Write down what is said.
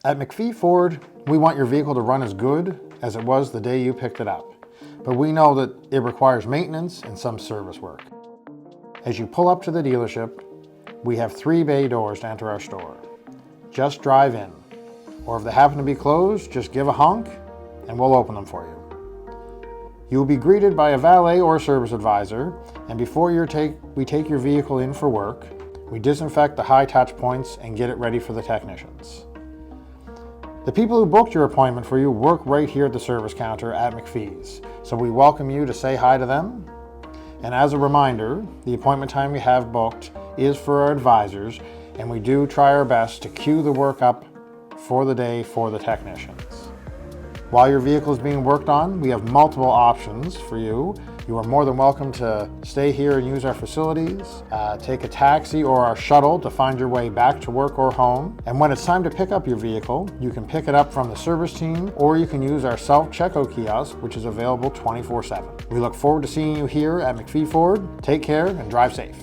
At MacPhee Ford, we want your vehicle to run as good as it was the day you picked it up, but we know that it requires maintenance and some service work. As you pull up to the dealership, we have 3 bay doors to enter our store. Just drive in, or if they happen to be closed, just give a honk and we'll open them for you. You will be greeted by a valet or service advisor, and before we take your vehicle in for work, we disinfect the high touch points and get it ready for the technicians. The people who booked your appointment for you work right here at the service counter at MacPhee's, so we welcome you to say hi to them. And as a reminder, the appointment time we have booked is for our advisors, and we do try our best to queue the work up for the day for the technicians. While your vehicle is being worked on, we have multiple options for you. You are more than welcome to stay here and use our facilities, take a taxi or our shuttle to find your way back to work or home. And when it's time to pick up your vehicle, you can pick it up from the service team, or you can use our self-checkout kiosk, which is available 24/7. We look forward to seeing you here at MacPhee Ford. Take care and drive safe.